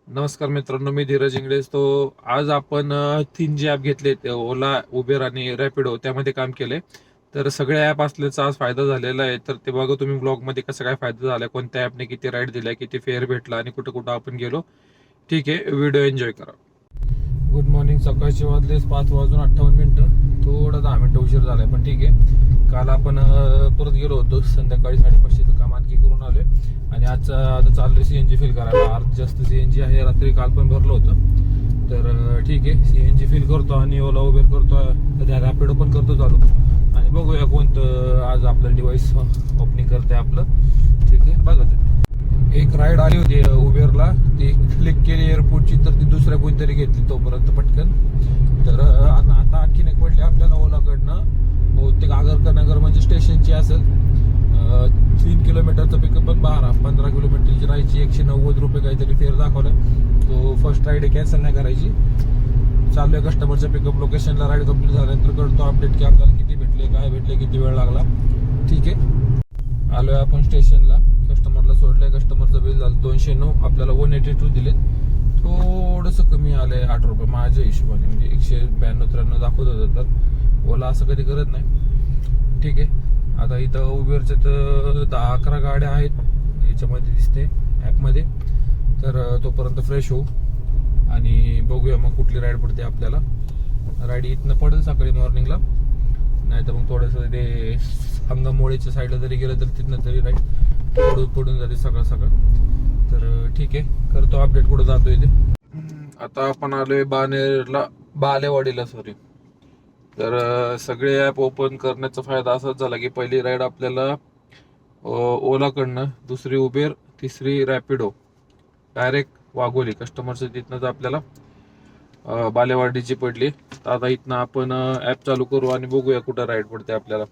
नमस्कार मित्रांनो, मी धीरज इंगळेस. आज आपण 3 जे ॲप घेतलेत, ओला, उबेर आणि रॅपिडो, त्यामध्ये काम केले. तर सगळे ॲप असल्याचा आज फायदा झालेला आहे. तर ते बघा तुम्ही ब्लॉगमध्ये कसा काय फायदा झाला, कोणत्या ॲपने किती राईड दिल्या, किती फेअर भेटला आणि कुठं कुठं आपण गेलो. ठीक आहे, व्हिडिओ एन्जॉय करा. Good morning. सकाळचे वाजले 5:58. थोडं 10 मिनिटं उशीर झालाय, पण ठीक आहे. काल आपण परत गेलो होतो, संध्याकाळी 5:30चं काम आणखी करून आलोय. आणि आता चाललोय CNG फिल करायला. अर्ध जास्त CNG आहे, रात्री काल पण भरलं होतं. तर ठीक आहे, CNG फिल करतो आणि ओला उबेर करतो, कधी रॅपिडो पण करतो चालू. आणि बघूया कोणतं आज आपलं डिव्हाइस ओपनिंग करते आपलं. ठीक आहे, बघा तुम्ही. एक राईड आली होती उबेरला, ती क्लिक केली एअरपोर्टची, तर ती दुसऱ्या कोणतरी घेतली तोपर्यंत पटकन. तर आता आणखीन एक पडली आपल्याला ओलाकडनं, बहुतेक आगरकर नगर म्हणजे स्टेशनची असेल. 3 किलोमीटरचं पिकअप, पण 15 किलोमीटरची राहायची. 190 रुपये काहीतरी फेअर दाखवलं. तो फर्स्ट राईड कॅन्सल नाही करायची. चालू आहे कस्टमरच्या पिकअप लोकेशनला. राईड कंप्लीट झाल्यानंतर करतो अपडेट की आपल्याला किती भेटले, काय भेटले, किती वेळ लागला. ठीक आहे, आलोय आपण स्टेशनला. कस्टमरला सोडलंय. कस्टमरचं बिल झालं 209, आपल्याला 182 दिले. थोडंसं कमी आलंय 8 रुपये माझ्या हिशोबाने, म्हणजे 192-93 दाखवत होतं. तर ओला असं कधी करत नाही. ठीक आहे, आता इथं उबेरच्या तर 10-11 गाड्या आहेत याच्यामध्ये दिसते ॲपमध्ये. तर तोपर्यंत फ्रेश होऊ आणि बघूया मग कुठली राईड पडते आपल्याला. राईड इथनं पडेल सकाळी मॉर्निंगला, नाही तर मग थोडंसं ते हंगामोळीच्या साईडला जरी गेलं तर तिथनं तरी राईड पडून जाते सकाळ सकाळ. तर ठीक आहे, करतो अपडेट कुठं जातोय ते. आता आपण आलोय बालेवाडीला, सॉरी. तर सगळे ॲप ओपन करण्याचा फायदा असाच झाला की पहिली राईड आपल्याला ओलाकडनं, दुसरी उबेर, तिसरी रॅपिडो, डायरेक्ट वाघोली कस्टमरचं. तिथनंच आपल्याला बालेवाडीची पडली. तर आता इथनं आपण ॲप चालू करू आणि बघूया कुठं राईड पडते आपल्याला.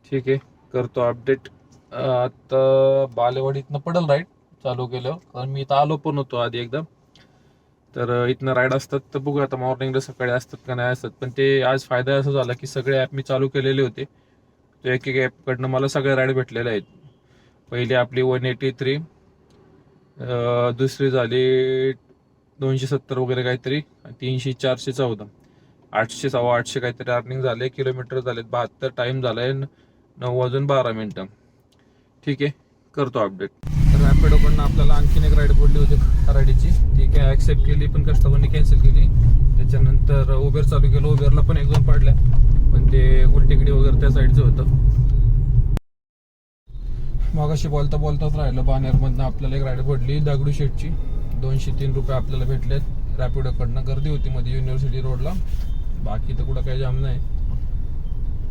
ठीक आहे, करतो अपडेट. आता बालेवाडीतनं पडेल राईड चालू केलं, कारण मी इथं आलो पण होतो आधी एकदा. तर इथनं राईड असतात, तर बघूया आता मॉर्निंगला सकाळी असतात का नाही असतात. पण ते आज फायदा असा झाला की सगळे ॲप मी चालू केलेले होते. तर एक एक ॲपकडनं मला सगळे राईड भेटलेले आहेत. पहिली आपली 183, दुसरी झाली 270 वगैरे काहीतरी, 300, 414, 800, 850 काहीतरी अर्निंग झाले. किलोमीटर झालेत 72, टाइम झालाय 9:12. ठीक आहे, करतो अपडेट. रॅपिडोकडनं आपल्याला आणखीन एक राईड पडली होती खराडीची. ती काय ॲक्सेप्ट केली, पण कस्टमरने कॅन्सल केली. त्याच्यानंतर उबेर चालू केलं. उबेरला पण 1-2 पडल्या, पण ते उलटेकडी वगैरे त्या साईडचं होतं. मगाशी बोलता बोलताच राहिलं, बाणेरमधनं आपल्याला एक राईड पडली दगडूशेठची. 203 रुपये आपल्याला भेटलेत रॅपिडोकडनं. गर्दी होती मध्ये युनिव्हर्सिटी रोडला, बाकी तर कुठं काही जाम नाही.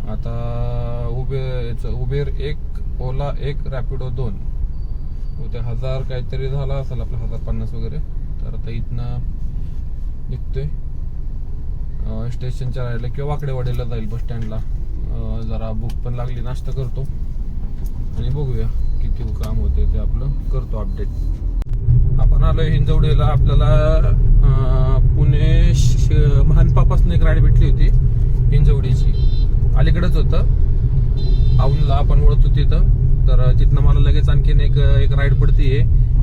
आता उबेर 1, ओला 1, रॅपिडो 2 होते. 1000 काहीतरी झाला असेल आपला, 1050 वगैरे. तर आता इथनं निघतोय स्टेशनच्या राहिलं किंवा वाकडेवाडीला जाईल बस स्टँडला. जरा भूक पण लागली, नाश्ता करतो आणि बघूया किती काम होते ते आपलं. करतो अपडेट. आपण आलोय हिंजवडीला. आपल्याला पुणे महानपापासून एक राईड भेटली होती हिंजवडीची. अलीकडेच होतं, औंधला आपण वळतो तिथं. तर तिथनं मला लगेच आणखीन एक राईड पडतीये,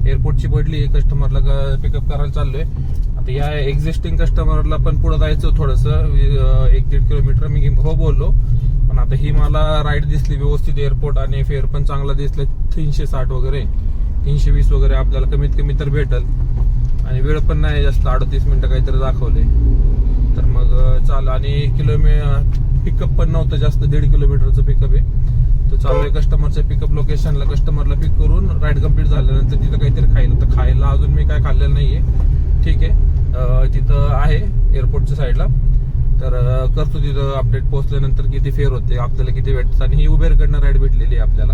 एअरपोर्टची पडली. कस्टमरला पिकअप करायला चाललोय. आता या एक्झिस्टिंग कस्टमरला पण पुढे जायचं थोडंसं, 1-1.5 किलोमीटर. मी हो बोललो, पण आता ही मला राईड दिसली व्यवस्थित एअरपोर्ट, आणि फेअर पण चांगला दिसला. 360 वगैरे, 320 वगैरे आपल्याला कमीत कमी तर भेटल. आणि वेळ पण नाही जास्त, 38 मिनिटं काहीतरी दाखवले. तर मग चाल. आणि पिकअप पण नव्हतं जास्त, 1.5 किलोमीटरचं पिकअप आहे. तो चालू आहे कस्टमरच्या पिकअप लोकेशनला. कस्टमरला पिक करून राईड कंप्लीट झाल्यानंतर तिथं काहीतरी खायला, तर खायला अजून मी काय खाल्लेलं नाहीये. ठीक आहे, तिथं आहे एअरपोर्टच्या साईडला. तर करतो तिथं अपडेट. पोहोचल्यानंतर किती फेअर होते, आपल्याला किती भेटतात. आणि ही उबेरकडनं राईड भेटलेली आहे आपल्याला.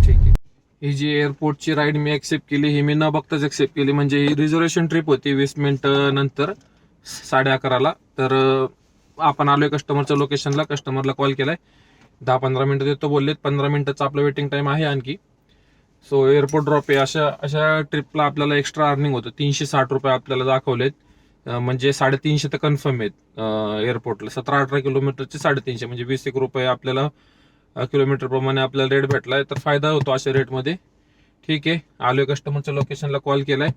ठीक आहे, ही जी एअरपोर्टची राईड मी ऍक्सेप्ट केली, ही मी न बघताच ऍक्सेप्ट केली. म्हणजे ही रिझर्वेशन ट्रिप होती 20 मिनिटं नंतर 11:30ला. तर आपण आलोय कस्टमरच्या लोकेशनला. कस्टमरला कॉल केलाय, 10-15 मिनिटं देतो बोललेत. 15 मिनिटाचा आपला वेटिंग टाइम आहे आणखी. सो एअरपोर्ट ड्रॉप आहे. अशा ट्रिपला आपल्याला एक्स्ट्रा अर्निंग होतं. 360 रुपये आपल्याला दाखवलेत. म्हणजे 350 तर कन्फर्म आहेत एअरपोर्टला. 17-18 किलोमीटरचे 350, म्हणजे 20 रुपये आपल्याला किलोमीटर प्रमाणे आपल्याला रेट भेटलाय. तर फायदा होतो अशा रेटमध्ये. ठीक आहे, आलोय कस्टमरच्या लोकेशनला, कॉल केलाय.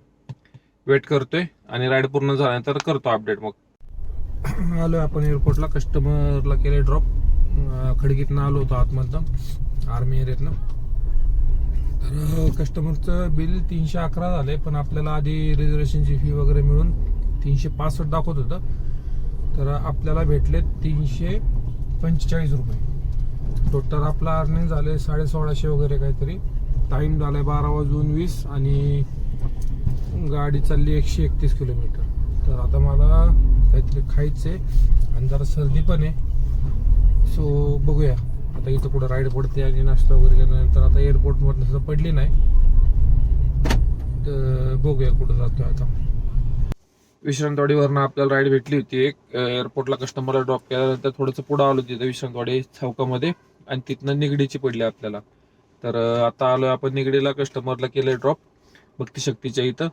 वेट करतोय आणि राईड पूर्ण झाल्यानंतर करतो अपडेट. मग आलोय आपण एअरपोर्टला, कस्टमरला केले ड्रॉप. खडकीतनं आलो होतो आतमधनं, आर्मी एरियातनं. तर कस्टमरचं बिल 311 झालंय, पण आपल्याला आधी रिझर्वेशनची फी वगैरे मिळून 365 दाखवत होतं. तर आपल्याला भेटले 345 रुपये. टोटल आपला अर्निंग झाले 1650 वगैरे काहीतरी. टाइम झालाय 12:20 आणि गाडी चालली 131 किलोमीटर. तर आता मला काहीतरी खायचंय आणि जरा सर्दी पण आहे, सो बघूया आता इथं कुठं राईड पडते. आणि नाश्ता वगैरे केल्यानंतर आता एअरपोर्टमधनं सुद्धा पडली नाही, तर बघूया कुठं जातोय आता. विश्रांतवाडीवरनं आपल्याला राईड भेटली होती एक. एअरपोर्टला कस्टमरला ड्रॉप केल्यानंतर थोडंसं पुढं आलो तिथं विश्रांतवाडी चौकामध्ये, आणि तिथनं निगडीची पडली आपल्याला. तर आता आलो आपण निगडीला, कस्टमरला केलं ड्रॉप भक्ती शक्तीच्या इथं.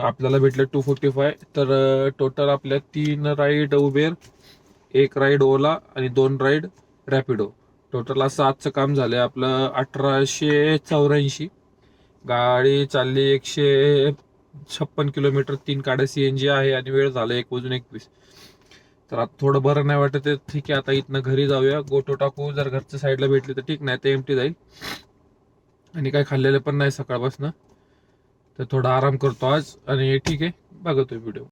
आपल्याला भेटले 245. तर टोटल आपल्या 3 राईड उबेर, 1 राईड ओला आणि 2 राईड रॅपिडो. टोटल असं आजचं काम झालंय आपलं 1884. गाडी चालली 156 किलोमीटर, 3 काड्या CNG आहे आणि वेळ झाला 1:21. तर आता थोडं बरं नाही वाटत आहे. ठीक आहे, आता इथनं घरी जाऊया, गोटो टाकू. जर घरच्या साईडला भेटली तर ठीक, नाही तर एमटी जाईल. आणि काय खाल्लेलं पण नाही सकाळपासून, तर थोडा आराम करतो आज. आणि ठीक आहे, बघतोय व्हिडिओ.